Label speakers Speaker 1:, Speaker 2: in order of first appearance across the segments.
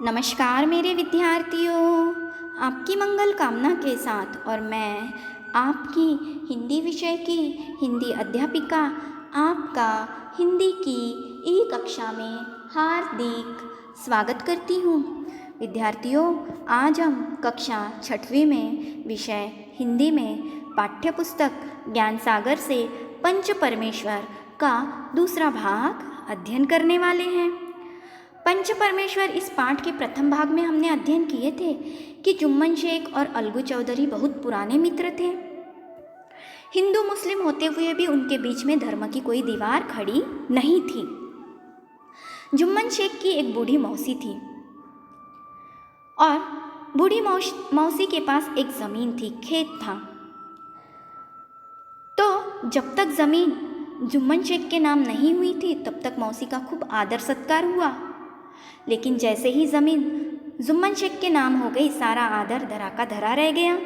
Speaker 1: नमस्कार मेरे विद्यार्थियों, आपकी मंगल कामना के साथ और मैं आपकी हिंदी विषय की हिंदी अध्यापिका आपका हिंदी की ई कक्षा में हार्दिक स्वागत करती हूँ। विद्यार्थियों, आज हम कक्षा 6वीं में विषय हिंदी में पाठ्य पुस्तक ज्ञान सागर से पंच परमेश्वर का दूसरा भाग अध्ययन करने वाले हैं। पंच परमेश्वर इस पाठ के प्रथम भाग में हमने अध्ययन किए थे कि जुम्मन शेख और अलगू चौधरी बहुत पुराने मित्र थे। हिंदू मुस्लिम होते हुए भी उनके बीच में धर्म की कोई दीवार खड़ी नहीं थी। जुम्मन शेख की एक बूढ़ी मौसी थी और बूढ़ी मौसी के पास एक ज़मीन थी, खेत था। तो जब तक ज़मीन जुम्मन शेख के नाम नहीं हुई थी तब तक मौसी का खूब आदर सत्कार हुआ, लेकिन जैसे ही ज़मीन जुम्मन शेख के नाम हो गई, सारा आदर धरा का धरा रह गया।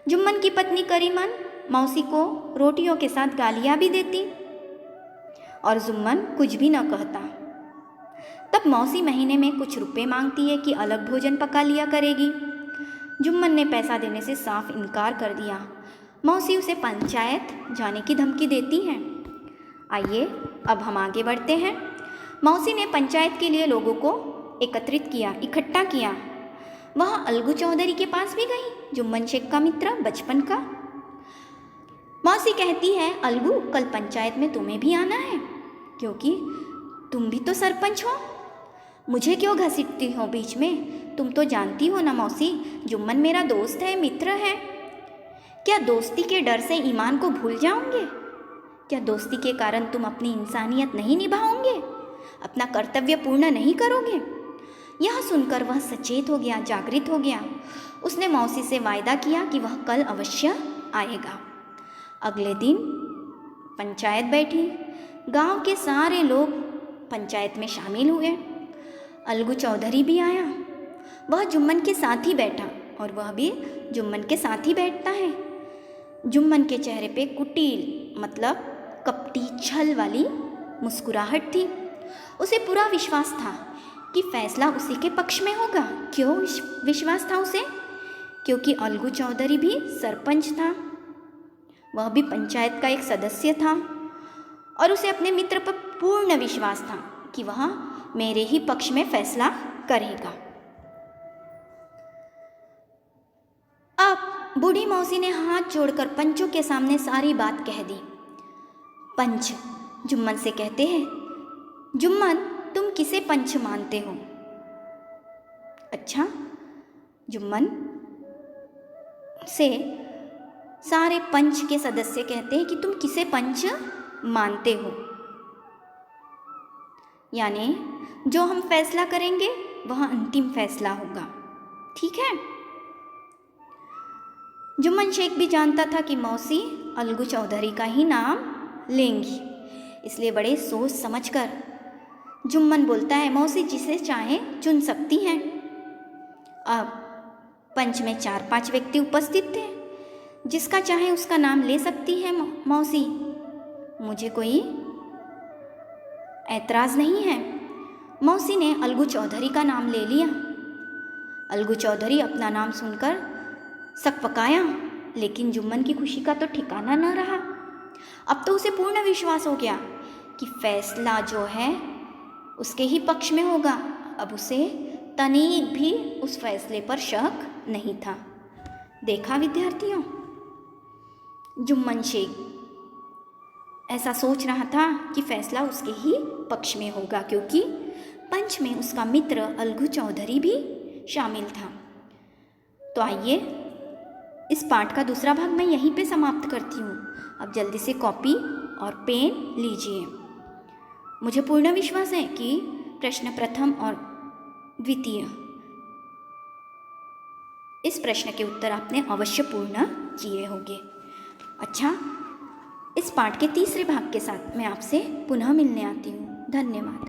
Speaker 1: जुम्मन की पत्नी करीमन मौसी को रोटियों के साथ गालियाँ भी देती और जुम्मन कुछ भी न कहता। तब मौसी महीने में कुछ रुपए मांगती है कि अलग भोजन पका लिया करेगी। जुम्मन ने पैसा देने से साफ इनकार कर दिया। मौसी उसे पंचायत जाने की धमकी देती है। आइए अब हम आगे बढ़ते हैं। मौसी ने पंचायत के लिए लोगों को इकट्ठा किया। वह अलगू चौधरी के पास भी गई, जुम्मन शेख का मित्र बचपन का। मौसी कहती है, अलगू कल पंचायत में तुम्हें भी आना है, क्योंकि तुम भी तो सरपंच हो। मुझे क्यों घसीटती हो बीच में? तुम तो जानती हो ना मौसी, जुम्मन मेरा दोस्त है, मित्र है। क्या दोस्ती के डर से ईमान को भूल जाओगे? क्या दोस्ती के कारण तुम अपनी इंसानियत नहीं निभाओगे, अपना कर्तव्य पूर्ण नहीं करोगे? यह सुनकर वह सचेत हो गया, जागृत हो गया। उसने मौसी से वायदा किया कि वह कल अवश्य आएगा। अगले दिन पंचायत बैठी। गांव के सारे लोग पंचायत में शामिल हुए। अलगू चौधरी भी आया। वह जुम्मन के साथ ही बैठा और वह भी जुम्मन के साथ ही बैठता है। जुम्मन के चेहरे पे कुटिल मतलब कपटी छल वाली मुस्कुराहट थी। उसे पूरा विश्वास था कि फैसला उसी के पक्ष में होगा। क्यों विश्वास था उसे? क्योंकि अलगू चौधरी भी सरपंच था, वह भी पंचायत का एक सदस्य था और उसे अपने मित्र पर पूर्ण विश्वास था कि वह मेरे ही पक्ष में फैसला करेगा। अब बूढ़ी मौसी ने हाथ जोड़कर पंचों के सामने सारी बात कह दी। पंच जुम्मन से कहते हैं, जुम्मन तुम किसे पंच मानते हो? अच्छा, जुम्मन से सारे पंच के सदस्य कहते हैं कि तुम किसे पंच मानते हो? यानी जो हम फैसला करेंगे वह अंतिम फैसला होगा, ठीक है? जुम्मन शेख भी जानता था कि मौसी अलगू चौधरी का ही नाम लेंगी, इसलिए बड़े सोच समझकर जुम्मन बोलता है, मौसी जिसे चाहे चुन सकती हैं। अब पंच में 4-5 व्यक्ति उपस्थित थे। जिसका चाहे उसका नाम ले सकती है मौसी, मुझे कोई ऐतराज़ नहीं है। मौसी ने अलगू चौधरी का नाम ले लिया। अलगू चौधरी अपना नाम सुनकर सकपकाया, लेकिन जुम्मन की खुशी का तो ठिकाना न रहा। अब तो उसे पूर्ण विश्वास हो गया कि फैसला जो है उसके ही पक्ष में होगा। अब उसे तनिक भी उस फैसले पर शक नहीं था। देखा विद्यार्थियों, जुम्मन शेख ऐसा सोच रहा था कि फैसला उसके ही पक्ष में होगा, क्योंकि पंच में उसका मित्र अलगू चौधरी भी शामिल था। तो आइए इस पाठ का दूसरा भाग मैं यहीं पे समाप्त करती हूँ। अब जल्दी से कॉपी और पेन लीजिए। मुझे पूर्ण विश्वास है कि प्रश्न प्रथम और द्वितीय इस प्रश्न के उत्तर आपने अवश्य पूर्ण किए होंगे। अच्छा, इस पाठ के तीसरे भाग के साथ मैं आपसे पुनः मिलने आती हूँ। धन्यवाद।